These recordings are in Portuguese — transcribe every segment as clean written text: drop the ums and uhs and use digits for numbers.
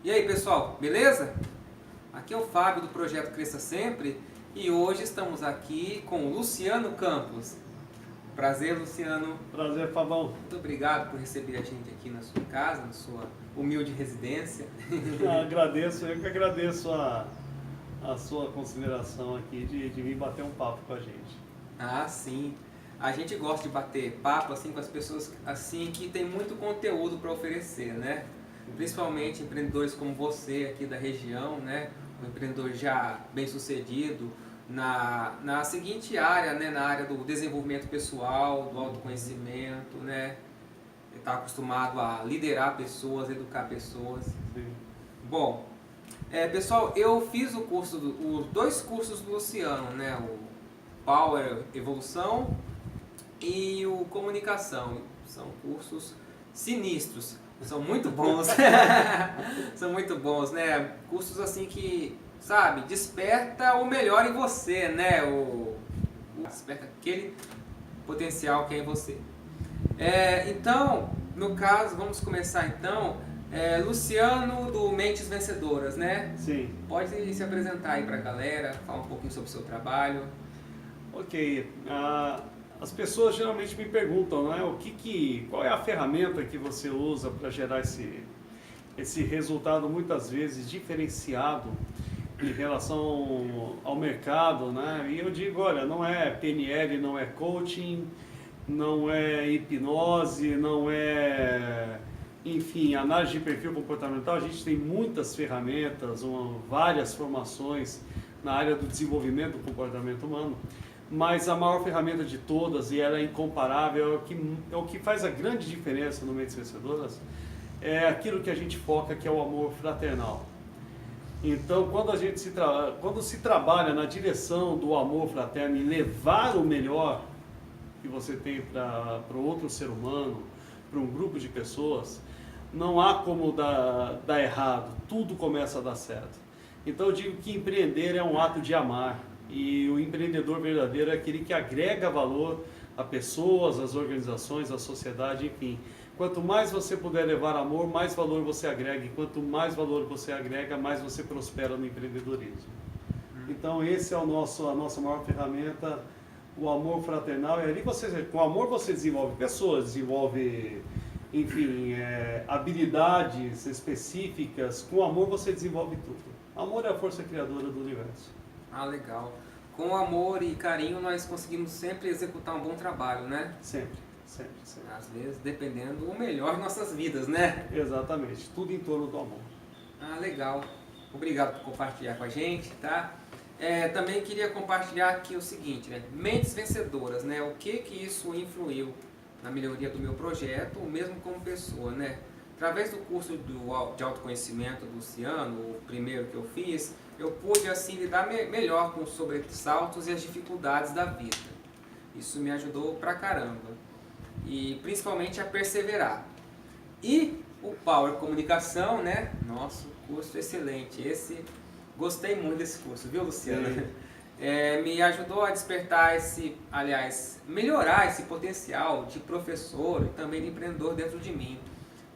E aí pessoal, beleza? Aqui é o Fábio do Projeto Cresça Sempre e hoje estamos aqui com o Luciano Campos. Prazer, Luciano. Prazer, Fabão. Muito obrigado por receber a gente aqui na sua casa, na sua humilde residência. Agradeço, eu que agradeço a sua consideração aqui de vir bater um papo com a gente. Ah, sim. A gente gosta de bater papo assim com as pessoas assim que tem muito conteúdo para oferecer, né? Principalmente empreendedores como você aqui da região, né? Um empreendedor já bem sucedido na seguinte área, né? Na área do desenvolvimento pessoal, do autoconhecimento, né? Ele está acostumado a liderar pessoas, educar pessoas. Sim. Bom, pessoal, eu fiz os dois cursos do Luciano, né? O Power Evolução e o Comunicação. São cursos sinistros. São muito bons. São muito bons, né? Cursos assim que, sabe, desperta o melhor em você, né? Desperta aquele potencial que é em você. Então, no caso, vamos começar então. Luciano do Mentes Vencedoras, né? Sim. Pode se apresentar aí pra galera, falar um pouquinho sobre o seu trabalho. Ok. As pessoas geralmente me perguntam, né, qual é a ferramenta que você usa para gerar esse resultado muitas vezes diferenciado em relação ao mercado, né? E eu digo, olha, não é PNL, não é coaching, não é hipnose, não é, enfim, análise de perfil comportamental. A gente tem muitas ferramentas, várias formações na área do desenvolvimento do comportamento humano. Mas a maior ferramenta de todas, e ela é incomparável, é o que faz a grande diferença no Mentes Vencedoras, é aquilo que a gente foca, que é o amor fraternal. Então, quando se trabalha na direção do amor fraterno e levar o melhor que você tem para o outro ser humano, para um grupo de pessoas, não há como dar errado, tudo começa a dar certo. Então eu digo que empreender é um ato de amar. E o empreendedor verdadeiro é aquele que agrega valor a pessoas, às organizações, à sociedade, enfim. Quanto mais você puder levar amor, mais valor você agrega. E quanto mais valor você agrega, mais você prospera no empreendedorismo. Então esse é a nossa maior ferramenta, o amor fraternal. E ali com amor você desenvolve pessoas, desenvolve, enfim, habilidades específicas. Com amor você desenvolve tudo. Amor é a força criadora do universo. Ah, legal. Com amor e carinho nós conseguimos sempre executar um bom trabalho, né? Sempre, sempre, sempre. Às vezes dependendo o melhor de nossas vidas, né? Exatamente, tudo em torno do amor. Ah, legal. Obrigado por compartilhar com a gente, tá? Também queria compartilhar aqui o seguinte, né? Mentes vencedoras, né? O que isso influiu na melhoria do meu projeto, ou mesmo como pessoa, né? Através do curso de autoconhecimento do Luciano, o primeiro que eu fiz, eu pude assim lidar melhor com os sobressaltos e as dificuldades da vida. Isso me ajudou pra caramba. E principalmente a perseverar. E o Power Comunicação, né? Nosso curso excelente. Gostei muito desse curso, viu, Luciano? Me ajudou a despertar melhorar esse potencial de professor e também de empreendedor dentro de mim.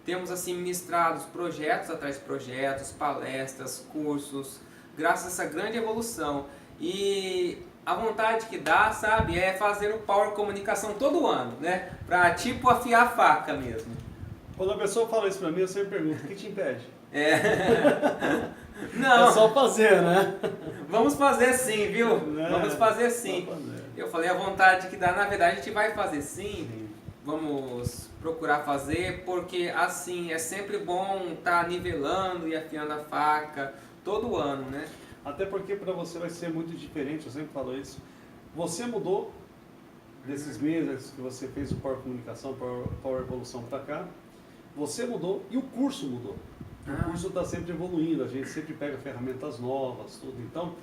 Temos assim ministrados projetos atrás de projetos, palestras, cursos, graças a essa grande evolução. E a vontade que dá, sabe, é fazer o Power Comunicação todo ano, né? Pra tipo afiar a faca mesmo. Quando a pessoa fala isso pra mim, eu sempre pergunto, o que te impede? Não. É só fazer, né? Vamos fazer sim, viu? Né? Vamos fazer sim. Fazer. Eu falei a vontade que dá, na verdade a gente vai fazer sim. Sim. Vamos procurar fazer, porque assim é sempre bom estar nivelando e afiando a faca todo ano, né? Até porque para você vai ser muito diferente, eu sempre falo isso. Você mudou desses meses que você fez o Power Comunicação, Power Evolução para cá. Você mudou e o curso mudou. O curso está sempre evoluindo, a gente sempre pega ferramentas novas, tudo. Então,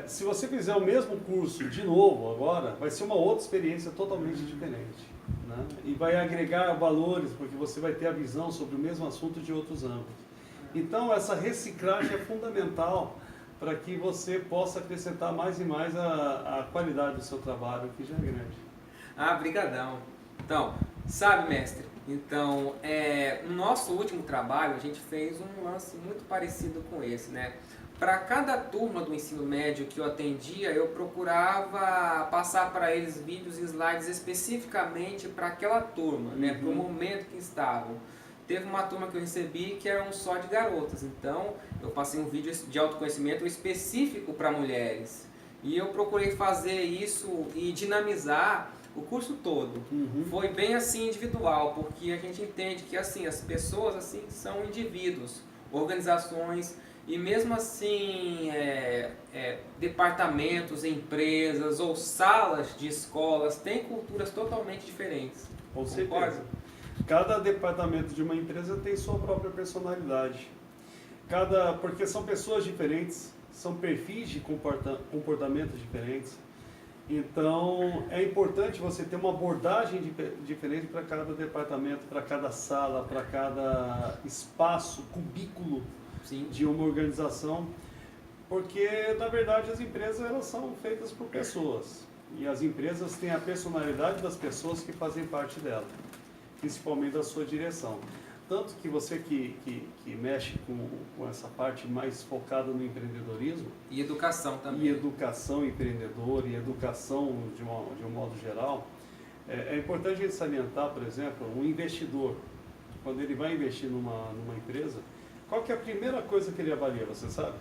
se você fizer o mesmo curso de novo agora, vai ser uma outra experiência totalmente diferente, né? E vai agregar valores, porque você vai ter a visão sobre o mesmo assunto de outros âmbitos. Então, essa reciclagem é fundamental para que você possa acrescentar mais e mais a qualidade do seu trabalho, que já é grande. Ah, brigadão. Então, sabe, mestre, Então, no nosso último trabalho, a gente fez um lance muito parecido com esse, né? Para cada turma do ensino médio que eu atendia, eu procurava passar para eles vídeos e slides especificamente para aquela turma, né? Para o momento que estavam. Teve uma turma que eu recebi que eram só de garotas, então eu passei um vídeo de autoconhecimento específico para mulheres. E eu procurei fazer isso e dinamizar o curso todo. Foi bem assim individual, porque a gente entende que assim as pessoas assim são indivíduos, organizações e mesmo assim departamentos, empresas ou salas de escolas têm culturas totalmente diferentes. Com certeza. Cada departamento de uma empresa tem sua própria personalidade. Porque são pessoas diferentes, são perfis de comportamentos diferentes. Então, é importante você ter uma abordagem diferente para cada departamento, para cada sala, para cada espaço, cubículo Sim. de uma organização, porque, na verdade, as empresas elas são feitas por pessoas. E as empresas têm a personalidade das pessoas que fazem parte dela, principalmente da sua direção. Tanto que você que mexe com essa parte mais focada no empreendedorismo... E educação também. E educação empreendedora, e educação de um modo geral, é importante a gente salientar, por exemplo, um investidor, quando ele vai investir numa empresa, qual que é a primeira coisa que ele avalia, você sabe?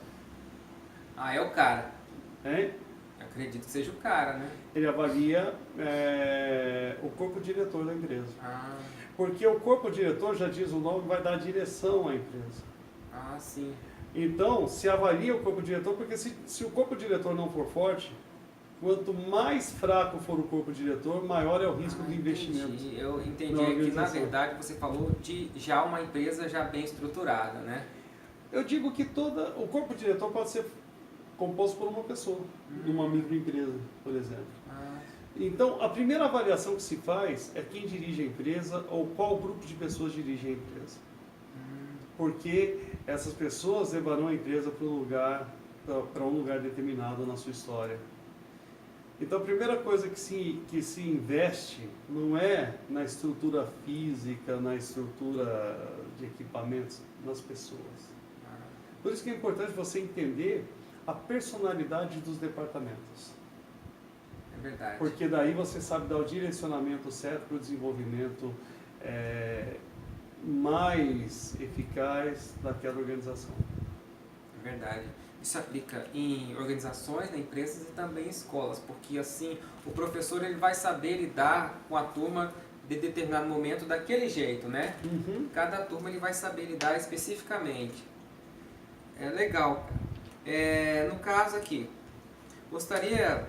É o cara. Hein? Acredito que seja o cara, né? Ele avalia o corpo diretor da empresa. Ah, Porque o corpo diretor, já diz o nome, vai dar direção à empresa. sim. Então, se avalia o corpo diretor, porque se o corpo diretor não for forte, quanto mais fraco for o corpo diretor, maior é o risco do investimento. Entendi. Eu entendi que, na verdade, você falou de já uma empresa já bem estruturada, né? Eu digo que o corpo diretor pode ser composto por uma pessoa, numa microempresa, por exemplo. Então, a primeira avaliação que se faz é quem dirige a empresa ou qual grupo de pessoas dirige a empresa. Porque essas pessoas levarão a empresa para um lugar determinado na sua história. Então, a primeira coisa que se investe não é na estrutura física, na estrutura de equipamentos, nas pessoas. Por isso que é importante você entender a personalidade dos departamentos. É verdade. Porque daí você sabe dar o direcionamento certo para o desenvolvimento mais eficaz daquela organização. É verdade. Isso aplica em organizações, né, empresas e também em escolas, porque assim o professor ele vai saber lidar com a turma de determinado momento daquele jeito, né? Cada turma ele vai saber lidar especificamente. É legal. No caso aqui, gostaria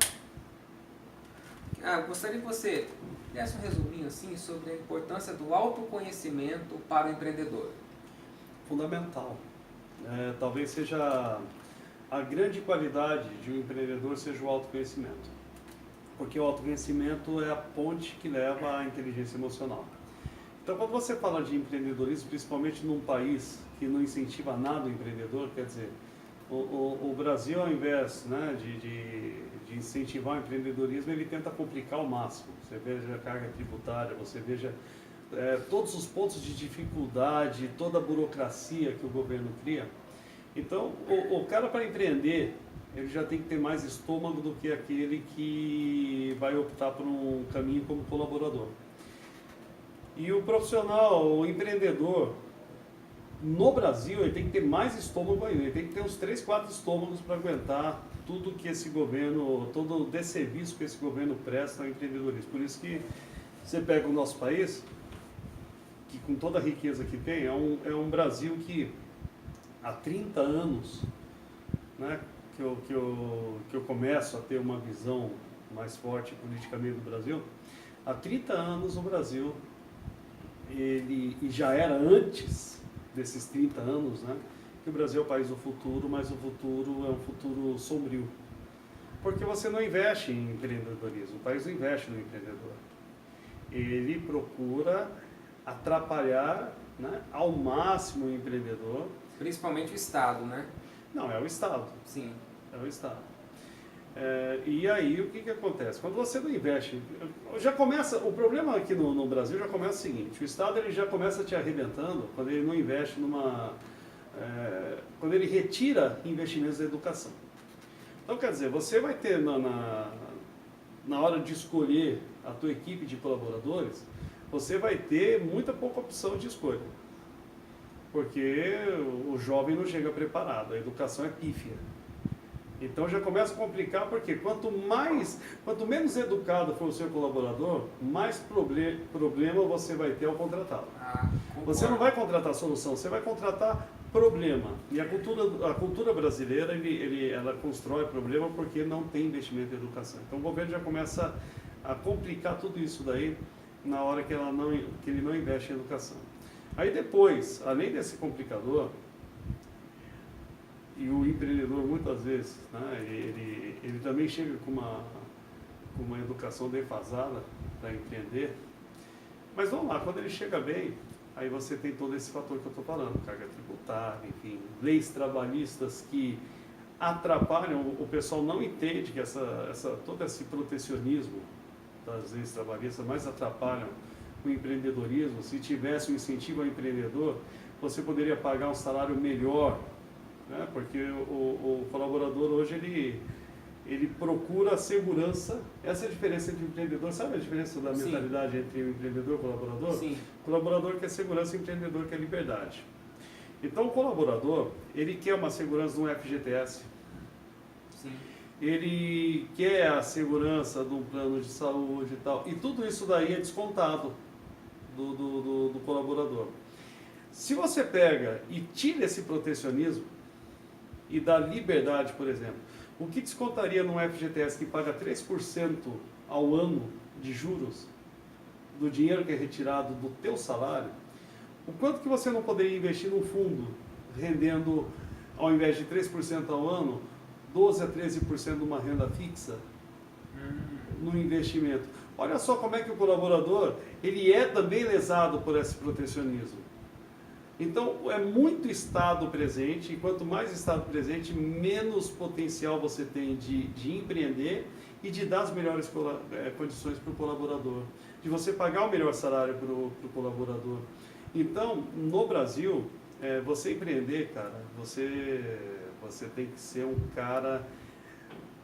que você desse um resuminho assim sobre a importância do autoconhecimento para o empreendedor. Fundamental. Talvez seja a grande qualidade de um empreendedor seja o autoconhecimento. Porque o autoconhecimento é a ponte que leva à inteligência emocional. Então, quando você fala de empreendedorismo, principalmente num país que não incentiva nada o empreendedor, quer dizer, o Brasil, ao invés, né, de incentivar o empreendedorismo, ele tenta complicar ao máximo. Você veja a carga tributária, você veja todos os pontos de dificuldade, toda a burocracia que o governo cria. Então, o cara, para empreender, ele já tem que ter mais estômago do que aquele que vai optar por um caminho como colaborador. E o profissional, o empreendedor, no Brasil, ele tem que ter mais estômago ainda, ele tem que ter uns 3, 4 estômagos para aguentar tudo que esse governo, todo o desserviço que esse governo presta ao empreendedorismo. Por isso que você pega o nosso país, que com toda a riqueza que tem, é um Brasil que há 30 anos, né, que eu começo a ter uma visão mais forte politicamente do Brasil, há 30 anos o Brasil, e já era antes desses 30 anos, né, que o Brasil é o país do futuro, mas o futuro é um futuro sombrio. Porque você não investe em empreendedorismo, o país não investe no empreendedor. Ele procura atrapalhar, né, ao máximo o empreendedor. Principalmente o Estado, né? Não, é o Estado. Sim. É o Estado. E aí o que acontece? Quando você não investe, já começa, o problema aqui no Brasil já começa o seguinte, o Estado ele já começa te arrebentando quando ele não investe quando ele retira investimentos da educação. Então quer dizer, você vai ter na hora de escolher a tua equipe de colaboradores, você vai ter muita pouca opção de escolha. Porque o jovem não chega preparado, a educação é pífia. Então já começa a complicar, porque quanto menos educado for o seu colaborador, mais problema você vai ter ao contratá-lo. Você não vai contratar solução, você vai contratar problema. E a cultura brasileira, ela constrói problema porque não tem investimento em educação. Então o governo já começa a complicar tudo isso daí na hora que ele não investe em educação. Aí depois, além desse complicador, e o empreendedor muitas vezes, né, ele também chega com uma educação defasada para empreender. Mas vamos lá, quando ele chega bem, aí você tem todo esse fator que eu estou falando, carga tributária, enfim, leis trabalhistas que atrapalham, o pessoal não entende que todo esse protecionismo das leis trabalhistas mais atrapalham o empreendedorismo. Se tivesse um incentivo ao empreendedor, você poderia pagar um salário melhor, né? Porque o colaborador hoje ele procura a segurança. Essa é a diferença entre o empreendedor. Sabe a diferença da mentalidade entre o empreendedor e o colaborador? Sim. O colaborador quer segurança e o empreendedor quer liberdade. Então o colaborador, ele quer uma segurança de um FGTS. Sim. Ele quer a segurança de um plano de saúde e tal. E tudo isso daí é descontado do colaborador. Se você pega e tira esse protecionismo e dá liberdade, por exemplo, o que descontaria num FGTS que paga 3% ao ano de juros do dinheiro que é retirado do teu salário, o quanto que você não poderia investir num fundo rendendo, ao invés de 3% ao ano, 12 a 13% de uma renda fixa no investimento? Olha só como é que o colaborador, ele é também lesado por esse protecionismo. Então, é muito Estado presente, e quanto mais Estado presente, menos potencial você tem de empreender e de dar as melhores condições para o colaborador, de você pagar o melhor salário para o colaborador. Então, no Brasil, você empreender, cara, você tem que ser um cara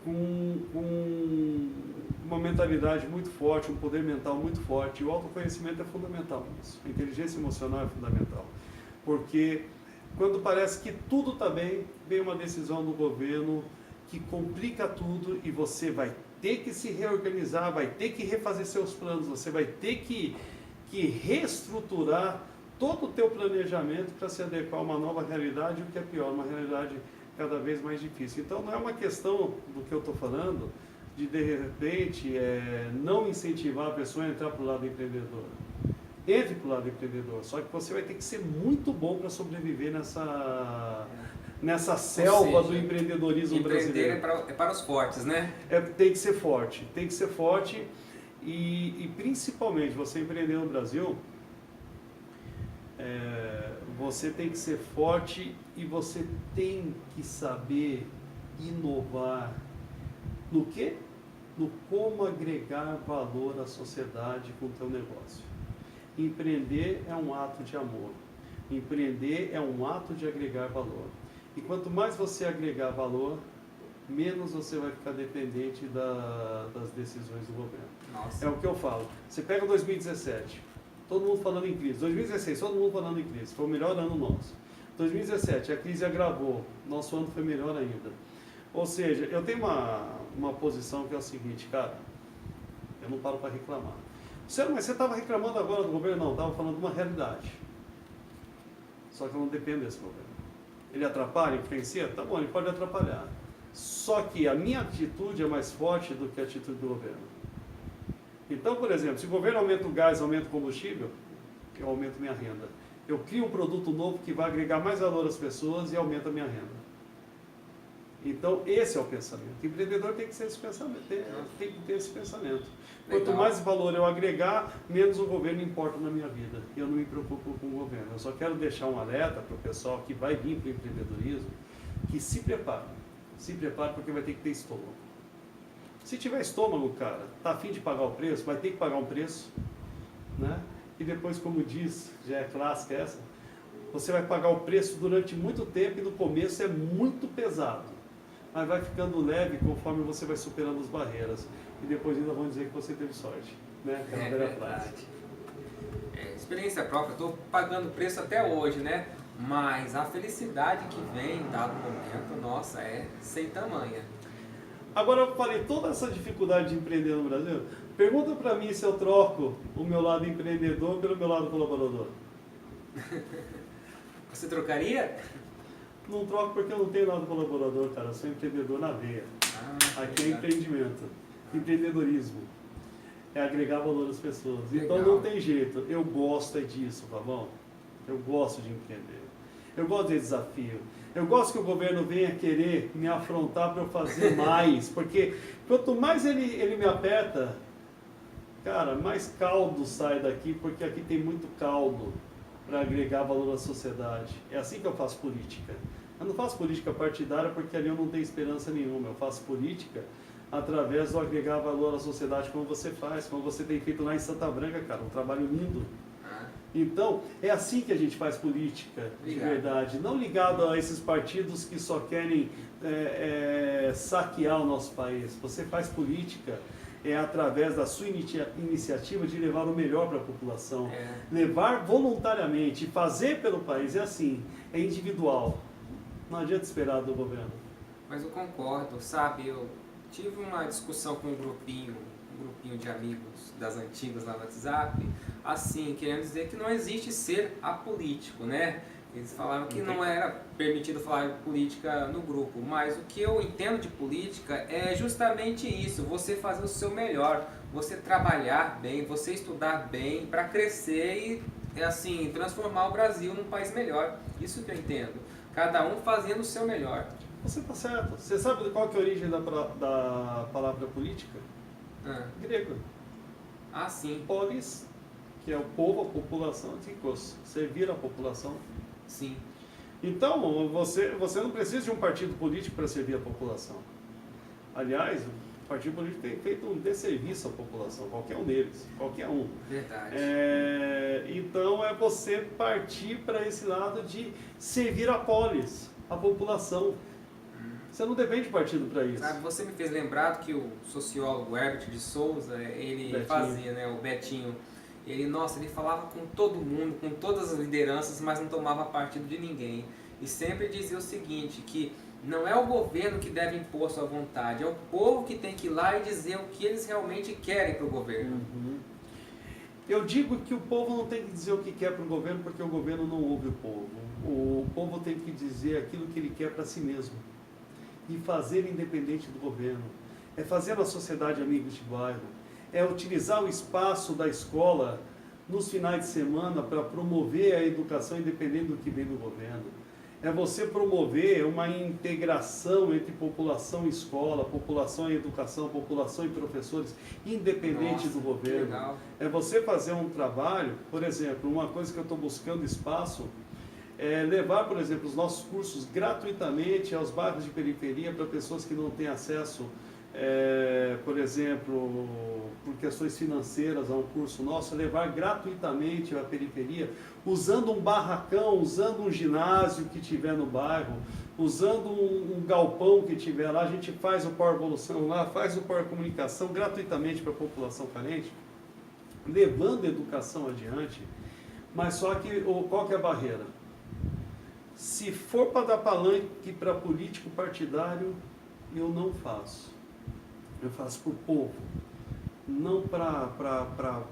com uma mentalidade muito forte, um poder mental muito forte. E o autoconhecimento é fundamental nisso. A inteligência emocional é fundamental. Porque quando parece que tudo está bem, vem uma decisão do governo que complica tudo e você vai ter que se reorganizar, vai ter que refazer seus planos, você vai ter que reestruturar todo o teu planejamento para se adequar a uma nova realidade, o que é pior, uma realidade cada vez mais difícil. Então não é uma questão do que eu estou falando, de repente não incentivar a pessoa a entrar para o lado empreendedor. Entre para o lado empreendedor, só que você vai ter que ser muito bom para sobreviver nessa selva do empreendedorismo brasileiro. É para os fortes, né? Tem que ser forte, e principalmente você empreender no Brasil, você tem que ser forte e você tem que saber inovar. No quê? No como agregar valor à sociedade com o teu negócio. Empreender é um ato de amor. Empreender é um ato de agregar valor. E quanto mais você agregar valor, menos você vai ficar dependente das decisões do governo. Nossa. É o que eu falo. Você pega 2017, todo mundo falando em crise. 2016, todo mundo falando em crise. Foi o melhor ano nosso. 2017, a crise agravou. Nosso ano foi melhor ainda. Ou seja, eu tenho uma posição que é o seguinte, cara, eu não paro para reclamar. Mas você estava reclamando agora do governo? Não, estava falando de uma realidade. Só que eu não dependo desse governo. Ele atrapalha, influencia? Tá bom, ele pode atrapalhar. Só que a minha atitude é mais forte do que a atitude do governo. Então, por exemplo, se o governo aumenta o gás, aumenta o combustível, eu aumento minha renda. Eu crio um produto novo que vai agregar mais valor às pessoas e aumenta a minha renda. Então, esse é o pensamento. O empreendedor tem que ter esse pensamento. Tem que ter esse pensamento. Quanto mais valor eu agregar, menos o governo importa na minha vida. Eu não me preocupo com o governo. Eu só quero deixar um alerta para o pessoal que vai vir para o empreendedorismo, que se prepare. Se prepare porque vai ter que ter estômago. Se tiver estômago, cara, tá a fim de pagar o preço, vai ter que pagar um preço, né? E depois, como diz, já é clássica essa, você vai pagar o preço durante muito tempo e no começo é muito pesado, mas vai ficando leve conforme você vai superando as barreiras. E depois ainda vão dizer que você teve sorte, né? Aquela velha frase. Experiência própria, estou pagando preço até hoje, né? Mas a felicidade que vem em dado momento, nossa, é sem tamanha. Agora eu falei toda essa dificuldade de empreender no Brasil. Pergunta para mim se eu troco o meu lado empreendedor pelo meu lado colaborador. Você trocaria? Não troco porque eu não tenho lado colaborador, cara. Eu sou empreendedor na veia. Aqui é empreendimento, empreendedorismo. É agregar valor às pessoas. Legal. Então não tem jeito. Eu gosto disso, tá bom? Eu gosto de empreender. Eu gosto de desafio. Eu gosto que o governo venha querer me afrontar para eu fazer mais. Porque quanto mais ele me aperta, cara, mais caldo sai daqui, porque aqui tem muito caldo para agregar valor à sociedade. É assim que eu faço política. Eu não faço política partidária porque ali eu não tenho esperança nenhuma. Eu faço política através do agregar valor à sociedade, como você faz, como você tem feito lá em Santa Branca, cara, um trabalho lindo. Então, é assim que a gente faz política, de verdade, não ligado a esses partidos que só querem saquear o nosso país. Você faz política através da sua iniciativa de levar o melhor para a população, levar voluntariamente, fazer pelo país, é assim, é individual, não adianta esperar do governo. Mas eu concordo, sabe, eu tive uma discussão com um grupinho de amigos das antigas lá no WhatsApp, assim, querendo dizer que não existe ser apolítico, né? Eles falaram que não era permitido falar política no grupo, mas o que eu entendo de política é justamente isso, você fazer o seu melhor, você trabalhar bem, você estudar bem para crescer e, assim, transformar o Brasil num país melhor. Isso que eu entendo. Cada um fazendo o seu melhor. Você está certo. Você sabe qual que é a origem da palavra política? Grego. Ah, sim. Polis, que é o povo, a população, tikos, servir a população. Sim. Então, você não precisa de um partido político para servir a população. Aliás, o partido político tem feito um desserviço à população, qualquer um deles, qualquer um. Verdade. Então, é você partir para esse lado de servir a polis, a população. Você não depende de partido para isso. Sabe, você me fez lembrar que o sociólogo Herbert de Souza, ele fazia, né, o Betinho, ele falava com todo mundo, com todas as lideranças, mas não tomava partido de ninguém. E sempre dizia o seguinte, que não é o governo que deve impor sua vontade, é o povo que tem que ir lá e dizer o que eles realmente querem para o governo. Eu digo que o povo não tem que dizer o que quer para o governo, porque o governo não ouve o povo. O povo tem que dizer aquilo que ele quer para si mesmo. E fazer independente do governo. É fazer a sociedade amigos de bairro. É utilizar o espaço da escola nos finais de semana para promover a educação independente do que vem do governo. É você promover uma integração entre população e escola, população e educação, população e professores, independente do governo. Legal. É você fazer um trabalho, por exemplo, uma coisa que eu estou buscando espaço, levar, por exemplo, os nossos cursos gratuitamente aos bairros de periferia para pessoas que não têm acesso, por exemplo, por questões financeiras a um curso nosso, levar gratuitamente à periferia, usando um barracão, usando um ginásio que tiver no bairro, usando um galpão que tiver lá, a gente faz o Power Evolução lá, faz o Power Comunicação gratuitamente para a população carente, levando a educação adiante, mas só que qual que é a barreira? Se for para dar palanque para político partidário, eu não faço. Eu faço para o povo. Não para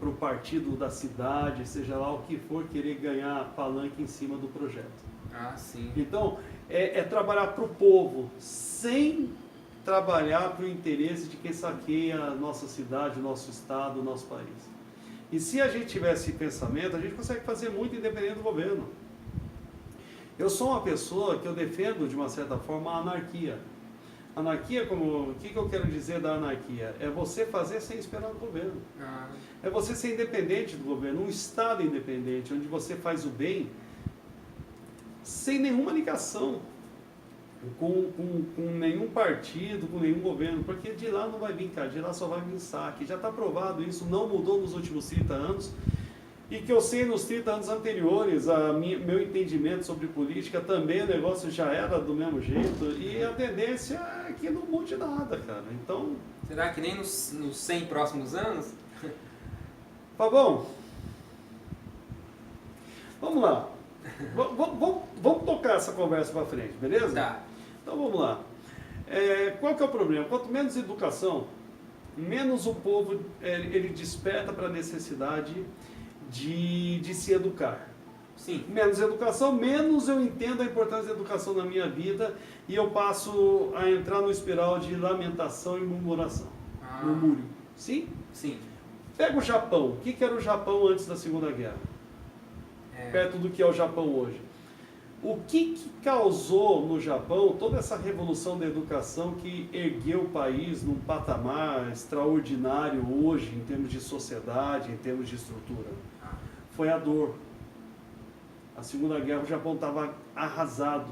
o partido da cidade, seja lá o que for, querer ganhar palanque em cima do projeto. Ah, sim. Então, é trabalhar para o povo, sem trabalhar para o interesse de quem saqueia a nossa cidade, o nosso estado, o nosso país. E se a gente tiver esse pensamento, a gente consegue fazer muito independente do governo. Eu sou uma pessoa que eu defendo, de uma certa forma, a anarquia. Anarquia, o que eu quero dizer da anarquia? É você fazer sem esperar do governo. É você ser independente do governo, um Estado independente, onde você faz o bem sem nenhuma ligação com nenhum partido, com nenhum governo, porque de lá não vai vir, cara, de lá só vai vir saque. Já está provado isso, não mudou nos últimos 30 anos. E que eu sei nos 30 anos anteriores, meu entendimento sobre política também, o negócio já era do mesmo jeito, e a tendência é que não mude nada, cara. Então... Será que nem nos 100 próximos anos? Tá bom? Vamos lá. Vamos tocar essa conversa para frente, beleza? Tá. Então vamos lá. Qual que é o problema? Quanto menos educação, menos o povo ele desperta para a necessidade de se educar. Sim. Menos educação, menos eu entendo a importância da educação na minha vida e eu passo a entrar no espiral de lamentação e murmuração. Murmúrio. Sim? Sim. Pega o Japão. O que era o Japão antes da Segunda Guerra? Perto do que é o Japão hoje. O que causou no Japão toda essa revolução da educação que ergueu o país num patamar extraordinário hoje, em termos de sociedade, em termos de estrutura? Foi a dor. A Segunda Guerra, o Japão estava arrasado.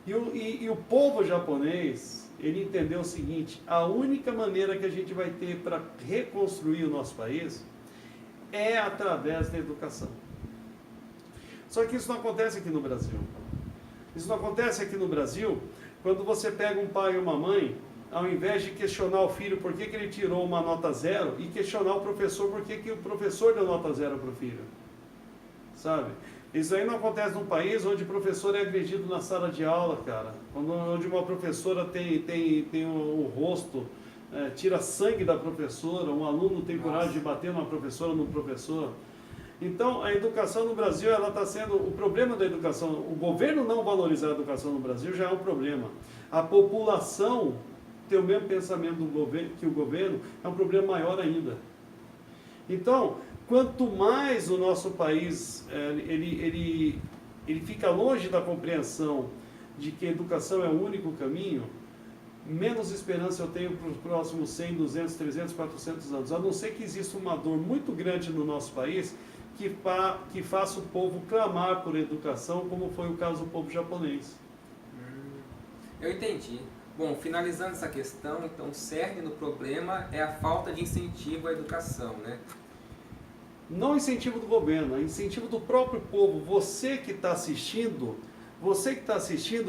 E o povo japonês, ele entendeu o seguinte: a única maneira que a gente vai ter para reconstruir o nosso país é através da educação. Só que isso não acontece aqui no Brasil. Isso não acontece aqui no Brasil quando você pega um pai e uma mãe, ao invés de questionar o filho por que ele tirou uma nota 0 e questionar o professor por que o professor deu nota 0 para o filho. Sabe? Isso aí não acontece num país onde o professor é agredido na sala de aula, cara. Onde uma professora tem o rosto, tira sangue da professora, um aluno tem coragem de bater numa professora, num professor. Então, a educação no Brasil, ela está sendo... O problema da educação, o governo não valorizar a educação no Brasil já é um problema. A população ter o mesmo pensamento que o governo é um problema maior ainda. Então, quanto mais o nosso país ele fica longe da compreensão de que a educação é o único caminho, menos esperança eu tenho para os próximos 100, 200, 300, 400 anos. A não ser que exista uma dor muito grande no nosso país que faça o povo clamar por educação, como foi o caso do povo japonês. Eu entendi. Bom, finalizando essa questão, então o cerne do problema é a falta de incentivo à educação, né? Não incentivo do governo, é incentivo do próprio povo. Você que está assistindo,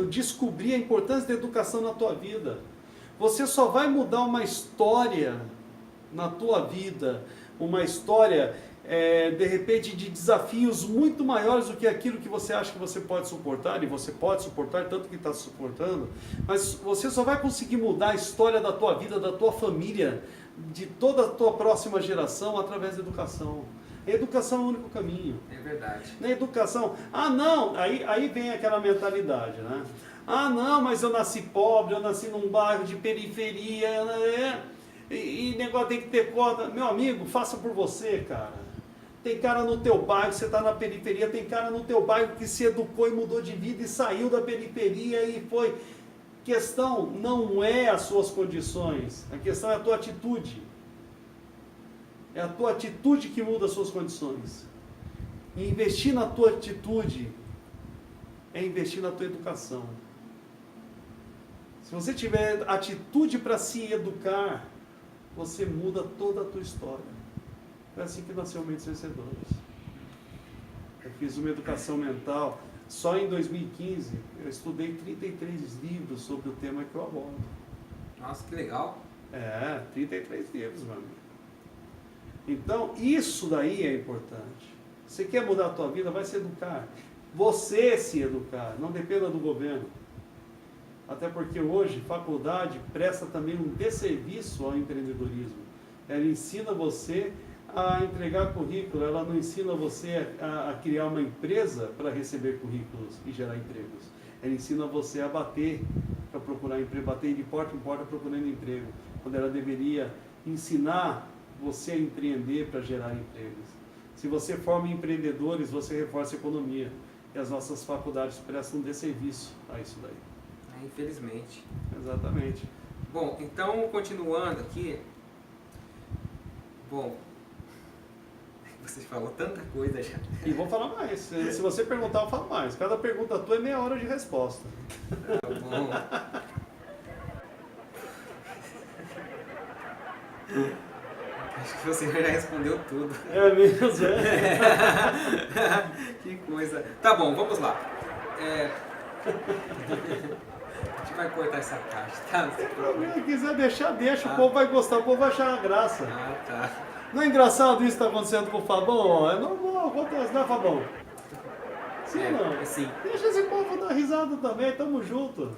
descobrir a importância da educação na tua vida. Você só vai mudar uma história na tua vida, uma história, de repente, de desafios muito maiores do que aquilo que você acha que você pode suportar, e você pode suportar tanto que está suportando, mas você só vai conseguir mudar a história da tua vida, da tua família, de toda a tua próxima geração através da educação. A educação é o único caminho. É verdade. Na educação, não, aí vem aquela mentalidade, né? Não, mas eu nasci pobre, eu nasci num bairro de periferia, e negócio tem que ter cota. Meu amigo, faça por você, cara. Tem cara no teu bairro, você está na periferia, tem cara no teu bairro que se educou e mudou de vida e saiu da periferia e foi... Questão não é as suas condições, a questão é a tua atitude. É a tua atitude que muda as suas condições. E investir na tua atitude é investir na tua educação. Se você tiver atitude para se educar, você muda toda a tua história. É assim que nasceu Mentes Vencedoras. Eu fiz uma educação mental. Só em 2015 eu estudei 33 livros sobre o tema que eu abordo. Nossa, que legal. 33 livros, meu amigo. Então, isso daí é importante. Você quer mudar a tua vida, vai se educar. Você se educar, não dependa do governo. Até porque hoje, faculdade presta também um desserviço ao empreendedorismo. Ela ensina você a entregar currículo, ela não ensina você a criar uma empresa para receber currículos e gerar empregos. Ela ensina você a bater para procurar emprego, bater de porta em porta procurando emprego, quando ela deveria ensinar você a empreender para gerar empregos. Se você forma empreendedores, você reforça a economia. E as nossas faculdades prestam desserviço a isso daí. Infelizmente. Exatamente. Bom, então, continuando aqui. Bom, Você falou tanta coisa já. E vou falar mais. Se você perguntar, eu falo mais. Cada pergunta tua é meia hora de resposta. Tá bom. Acho que você já respondeu tudo. É mesmo, é? Que coisa. Tá bom, vamos lá. A gente vai cortar essa caixa, tá? Se quiser deixar, deixa. Ah. O povo vai gostar, o povo vai achar graça. Ah, tá. Não é engraçado isso que está acontecendo com o Fabão? É normal, acontece, né, Fabão? Sim ou não? Sim. Deixa esse povo dar risada também, tamo junto.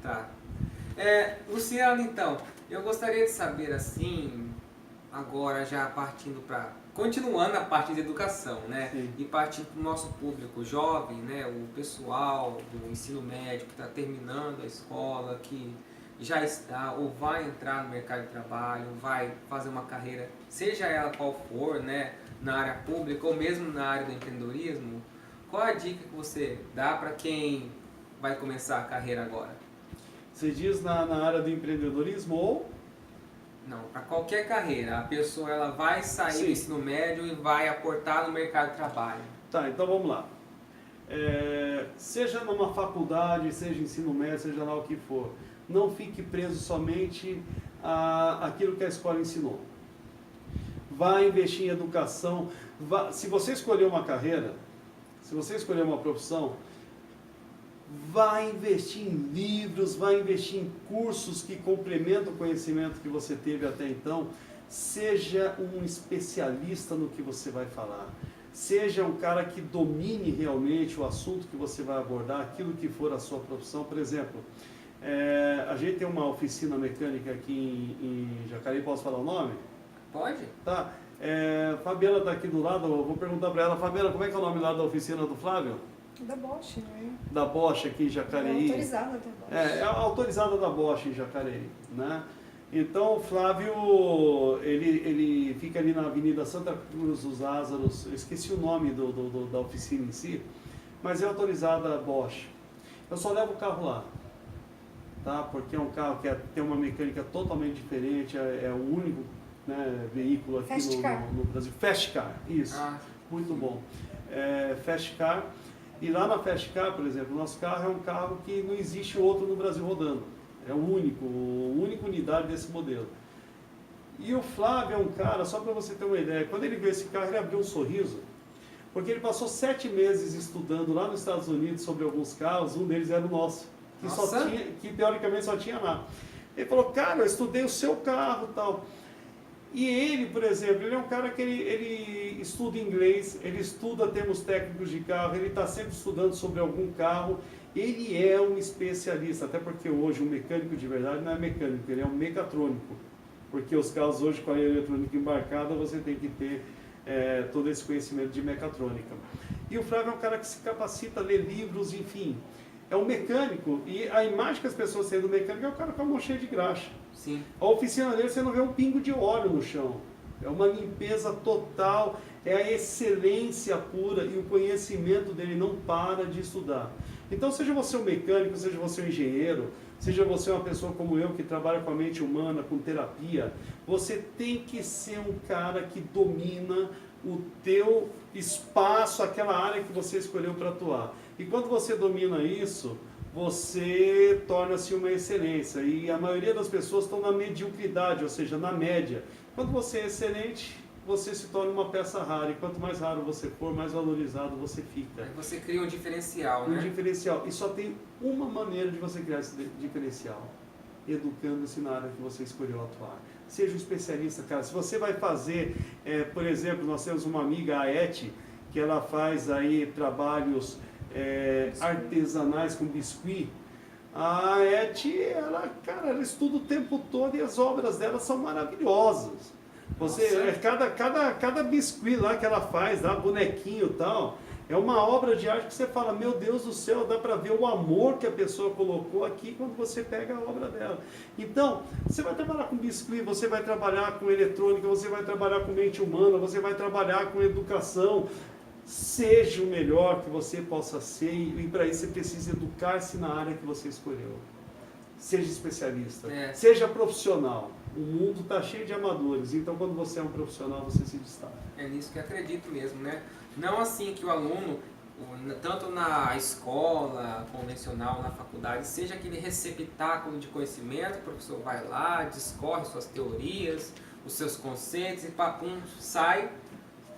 Tá. Luciano, então, eu gostaria de saber assim, agora já partindo para... Continuando a parte de educação, né? Sim. E partindo para o nosso público jovem, né? O pessoal do ensino médio que está terminando a escola, que já está ou vai entrar no mercado de trabalho, vai fazer uma carreira, seja ela qual for, né? Na área pública ou mesmo na área do empreendedorismo. Qual a dica que você dá para quem vai começar a carreira agora? Você diz na área do empreendedorismo ou? Não, para qualquer carreira, a pessoa ela vai sair Sim. do ensino médio e vai aportar no mercado de trabalho. Tá, então vamos lá. Seja numa faculdade, seja ensino médio, seja lá o que for, não fique preso somente àquilo que a escola ensinou. Vá investir em educação. Se você escolher uma carreira, se você escolher uma profissão, vai investir em livros, vai investir em cursos que complementam o conhecimento que você teve até então. Seja um especialista no que você vai falar. Seja um cara que domine realmente o assunto que você vai abordar, aquilo que for a sua profissão. Por exemplo, a gente tem uma oficina mecânica aqui em Jacareí, posso falar o nome? Pode? Tá. Fabiana está aqui do lado, eu vou perguntar para ela. Fabiana, como é que é o nome lá da oficina do Flávio? Da Bosch, né? Da Bosch aqui em Jacareí. É autorizada da Bosch. É a autorizada da Bosch em Jacareí, né? Então o Flávio, ele fica ali na Avenida Santa Cruz dos Lázaros, eu esqueci o nome da oficina em si, mas é autorizada a Bosch. Eu só levo o carro lá, tá? Porque é um carro que tem uma mecânica totalmente diferente, é o único, né, veículo aqui Fast car. no Brasil. Fast Car, isso, muito bom. Fast Car. E lá na Fast Car, por exemplo, o nosso carro é um carro que não existe outro no Brasil rodando. É a única unidade desse modelo. E o Flávio é um cara, só para você ter uma ideia, quando ele viu esse carro, ele abriu um sorriso, porque ele passou 7 meses estudando lá nos Estados Unidos sobre alguns carros, um deles era o nosso, que teoricamente só tinha lá. Ele falou, cara, eu estudei o seu carro e tal. E ele, por exemplo, ele é um cara que ele estuda inglês, ele estuda termos técnicos de carro, ele está sempre estudando sobre algum carro, ele é um especialista, até porque hoje um mecânico de verdade não é mecânico, ele é um mecatrônico, porque os carros hoje com a eletrônica embarcada você tem que ter todo esse conhecimento de mecatrônica. E o Flávio é um cara que se capacita, lê livros, enfim, é um mecânico, e a imagem que as pessoas têm do mecânico é o cara com a mão cheia de graxa. Sim. A oficina dele você não vê um pingo de óleo no chão. É uma limpeza total, é a excelência pura e o conhecimento dele não para de estudar. Então, seja você um mecânico, seja você um engenheiro, seja você uma pessoa como eu que trabalha com a mente humana, com terapia, você tem que ser um cara que domina o teu espaço, aquela área que você escolheu para atuar. E quando você domina isso, você torna-se uma excelência. E a maioria das pessoas estão na mediocridade, ou seja, na média. Quando você é excelente, você se torna uma peça rara. E quanto mais raro você for, mais valorizado você fica. Aí você cria um diferencial, né? Um diferencial. E só tem uma maneira de você criar esse diferencial. Educando-se na área que você escolheu atuar. Seja um especialista, cara. Se você vai fazer, por exemplo, nós temos uma amiga, a Eti, que ela faz aí trabalhos artesanais com biscuit. A Eti, ela estuda o tempo todo e as obras dela são maravilhosas. Cada biscuit lá que ela faz, lá, bonequinho e tal, é uma obra de arte que você fala, meu Deus do céu, dá para ver o amor que a pessoa colocou aqui quando você pega a obra dela. Então, você vai trabalhar com biscuit, você vai trabalhar com eletrônica, você vai trabalhar com mente humana, você vai trabalhar com educação. Seja o melhor que você possa ser e para isso você precisa educar-se na área que você escolheu. Seja especialista, seja profissional. O mundo está cheio de amadores, então quando você é um profissional, você se destaca. É nisso que acredito mesmo, né? Não assim que o aluno, tanto na escola convencional, na faculdade, seja aquele receptáculo de conhecimento, o professor vai lá, discorre suas teorias, os seus conceitos e papum, sai,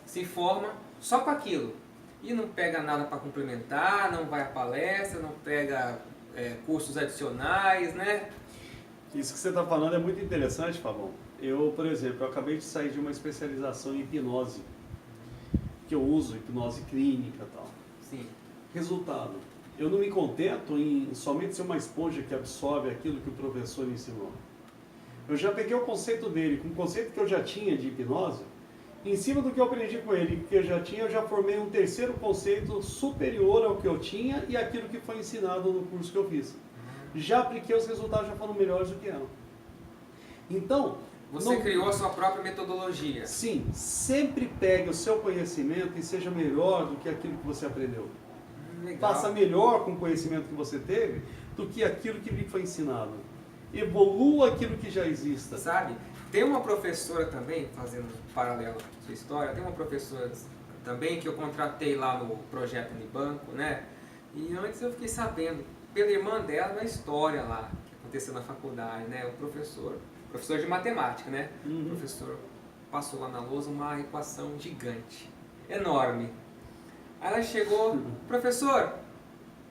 se forma só com aquilo. E não pega nada para complementar, não vai à palestra, não pega cursos adicionais, né? Isso que você está falando é muito interessante, Fabão. Eu, por exemplo, eu acabei de sair de uma especialização em hipnose, que eu uso, hipnose clínica e tal. Sim. Resultado, eu não me contento em somente ser uma esponja que absorve aquilo que o professor ensinou. Eu já peguei o conceito dele, com o conceito que eu já tinha de hipnose, em cima do que eu aprendi com ele, que eu já formei um terceiro conceito superior ao que eu tinha e aquilo que foi ensinado no curso que eu fiz. Já apliquei, os resultados já foram melhores do que eram. Então... Você criou a sua própria metodologia. Sim, sempre pegue o seu conhecimento e seja melhor do que aquilo que você aprendeu. Legal. Faça melhor com o conhecimento que você teve do que aquilo que lhe foi ensinado. Evolua aquilo que já exista. Sabe, tem uma professora também, fazendo um paralelo com a sua história, tem uma professora também que eu contratei lá no projeto Unibanco, né? E antes eu fiquei sabendo, pela irmã dela, na história lá, que aconteceu na faculdade, né? O professor de matemática, né? O professor passou lá na lousa uma equação gigante, enorme. Aí ela chegou, professor,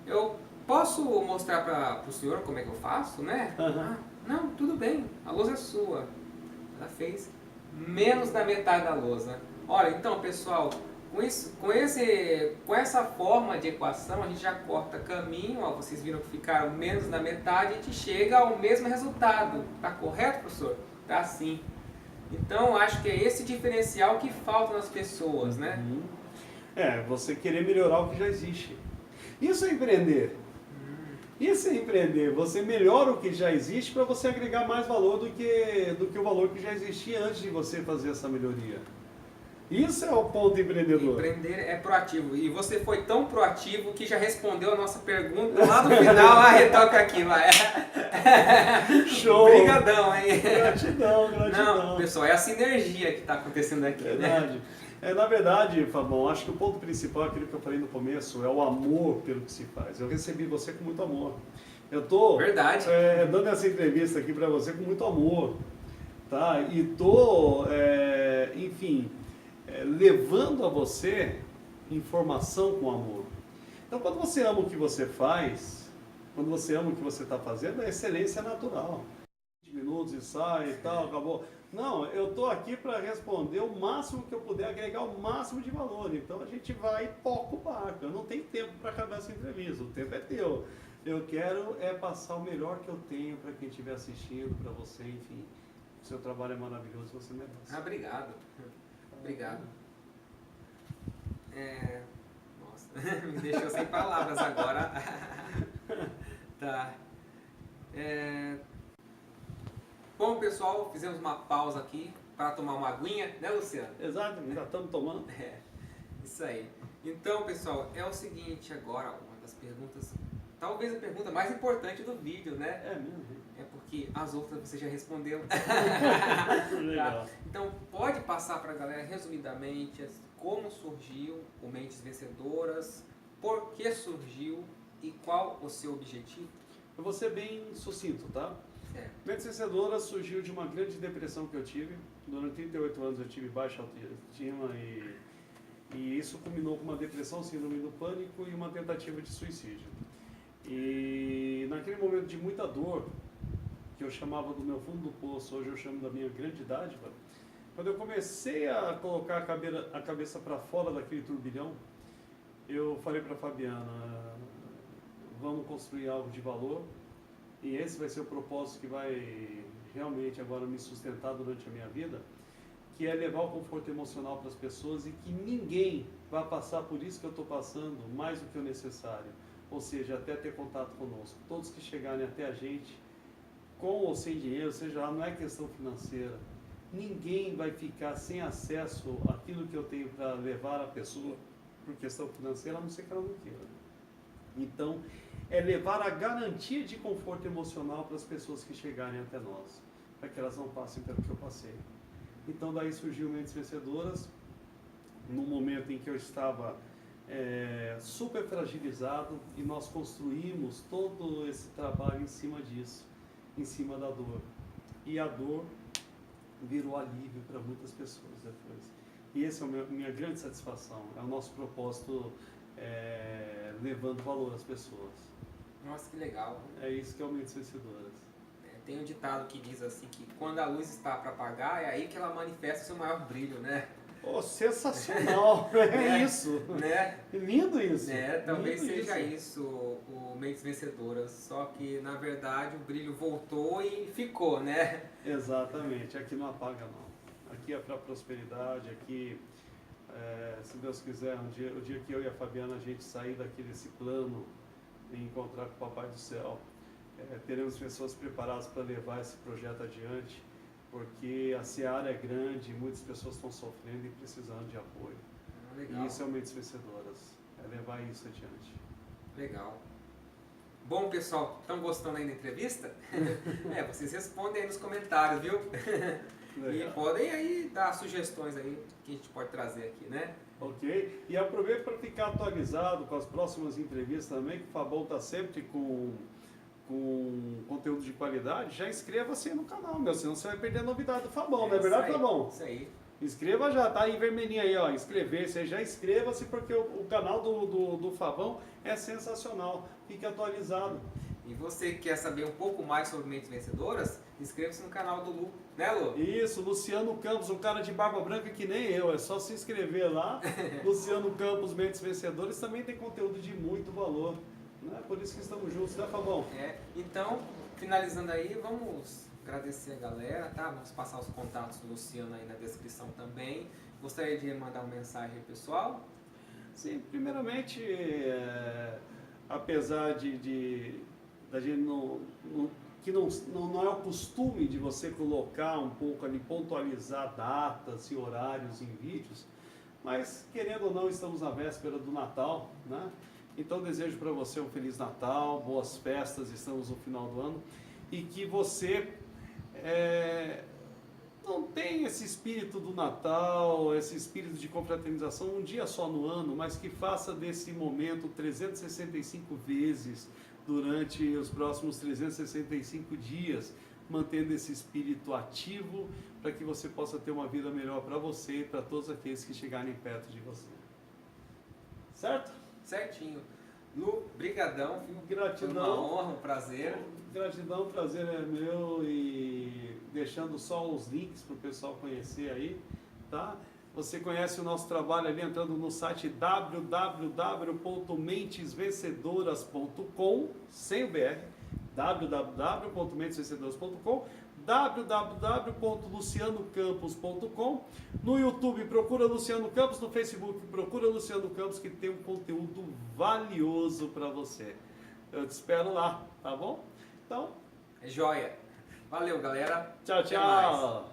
eu posso mostrar para o senhor como é que eu faço, né? Ah, não, tudo bem, a lousa é sua. Ela fez menos da metade da lousa. Olha, então pessoal, com essa forma de equação a gente já corta caminho, ó, vocês viram que ficaram menos da metade, a gente chega ao mesmo resultado. Tá correto, professor? Tá sim. Então acho que é esse diferencial que falta nas pessoas, né? Você querer melhorar o que já existe. Isso é empreender. Isso é empreender. Você melhora o que já existe para você agregar mais valor do que o valor que já existia antes de você fazer essa melhoria. Isso é o ponto empreendedor. Empreender é proativo. E você foi tão proativo que já respondeu a nossa pergunta lá no final. Retoca aqui, vai. Show! Obrigadão, hein? Gratidão. Não, pessoal, é a sinergia que está acontecendo aqui, verdade. né? Na verdade, Fabão, acho que o ponto principal, aquilo que eu falei no começo, é o amor pelo que se faz. Eu recebi você com muito amor. Eu estou dando essa entrevista aqui para você com muito amor. Tá? E estou, levando a você informação com amor. Então, quando você ama o que você faz, quando você ama o que você está fazendo, a excelência é natural. 20 minutos e sai e tal, acabou. Não, eu estou aqui para responder o máximo que eu puder, agregar o máximo de valor. Então, a gente vai pouco barco. Eu não tenho tempo para acabar essa entrevista, o tempo é teu. Eu quero passar o melhor que eu tenho para quem estiver assistindo, para você, enfim. O seu trabalho é maravilhoso, você merece. Obrigado. Obrigado. Nossa, me deixou sem palavras agora. Tá. Bom, pessoal, fizemos uma pausa aqui para tomar uma aguinha, né, Luciano? Exato, ainda estamos tomando. Isso aí. Então, pessoal, é o seguinte agora, uma das perguntas, talvez a pergunta mais importante do vídeo, né? É mesmo? É porque as outras você já respondeu. Legal. Então, pode passar para a galera, resumidamente, como surgiu o Mentes Vencedoras, por que surgiu e qual o seu objetivo? Eu vou ser bem sucinto, tá? Certo. Mentes Vencedoras surgiu de uma grande depressão que eu tive. Durante 38 anos eu tive baixa autoestima e isso culminou com uma depressão, síndrome do pânico e uma tentativa de suicídio. E naquele momento de muita dor, que eu chamava do meu fundo do poço, hoje eu chamo da minha grande dádiva, quando eu comecei a colocar a cabeça para fora daquele turbilhão, eu falei para a Fabiana, vamos construir algo de valor e esse vai ser o propósito que vai realmente agora me sustentar durante a minha vida, que é levar o conforto emocional para as pessoas e que ninguém vai passar por isso que eu estou passando mais do que o necessário, ou seja, até ter contato conosco. Todos que chegarem até a gente, com ou sem dinheiro, seja lá, não é questão financeira, ninguém vai ficar sem acesso àquilo que eu tenho para levar a pessoa por questão financeira, a não ser que ela não queira. Então, é levar a garantia de conforto emocional para as pessoas que chegarem até nós. para que elas não passem pelo que eu passei. Então daí surgiu Mentes Vencedoras, no momento em que eu estava super fragilizado, e nós construímos todo esse trabalho em cima disso, em cima da dor. E a dor virou alívio para muitas pessoas depois. E essa é a minha grande satisfação, é o nosso propósito levando valor às pessoas. Nossa, que legal. É isso que é o Mentes Vencedoras. Tem um ditado que diz assim que quando a luz está para apagar, é aí que ela manifesta o seu maior brilho, né? Oh, sensacional! É isso! Né? Lindo isso! Talvez Lindo seja isso o Mentes Vencedoras, só que na verdade o brilho voltou e ficou, né? Exatamente, aqui não apaga não. Aqui é para prosperidade, aqui, se Deus quiser, o dia que eu e a Fabiana a gente sair daqui desse plano e encontrar com o Papai do Céu, teremos pessoas preparadas para levar esse projeto adiante, porque a seara é grande, muitas pessoas estão sofrendo e precisando de apoio. Legal. E isso é o Mentes Vencedoras, é levar isso adiante. Legal. Bom, pessoal, estão gostando aí da entrevista? Vocês respondem aí nos comentários, viu? Legal. E podem aí dar sugestões aí que a gente pode trazer aqui, né? Ok? E aproveita para ficar atualizado com as próximas entrevistas também, que o Fabão está sempre com conteúdo de qualidade. Já inscreva-se no canal, meu, senão você vai perder a novidade do Fabão, não é verdade, Fabão? Isso aí. Inscreva já, tá aí vermelhinho aí, ó, inscrever-se, já inscreva-se porque o canal do Fabão é sensacional, fique atualizado. E você que quer saber um pouco mais sobre Mentes Vencedoras, inscreva-se no canal do Lu, né, Lu? Isso, Luciano Campos, um cara de barba branca que nem eu, é só se inscrever lá. Luciano Campos, Mentes Vencedoras, também tem conteúdo de muito valor, né? Por isso que estamos juntos, né, Fabão? Então, finalizando aí, vamos agradecer a galera, tá? Vamos passar os contatos do Luciano aí na descrição também. Gostaria de mandar uma mensagem pessoal? Sim, primeiramente, apesar da gente que não é o costume de você colocar um pouco ali, pontualizar datas e horários em vídeos, mas querendo ou não, estamos na véspera do Natal, né? Então desejo para você um Feliz Natal, boas festas, estamos no final do ano, e que você não tenha esse espírito do Natal, esse espírito de confraternização um dia só no ano, mas que faça desse momento 365 vezes durante os próximos 365 dias, mantendo esse espírito ativo para que você possa ter uma vida melhor para você e para todos aqueles que chegarem perto de você. Certo? Certinho. Lu, brigadão, viu? Gratidão. Foi uma honra, um prazer. Gratidão, prazer é meu, e deixando só os links para o pessoal conhecer aí, tá? Você conhece o nosso trabalho ali entrando no site www.mentesvencedoras.com, sem o BR, www.mentesvencedoras.com, www.lucianocampos.com. No YouTube procura Luciano Campos, no Facebook procura Luciano Campos, que tem um conteúdo valioso para você. Eu te espero lá, tá bom? Então, É joia. Valeu, galera. tchau, Até mais. tchau.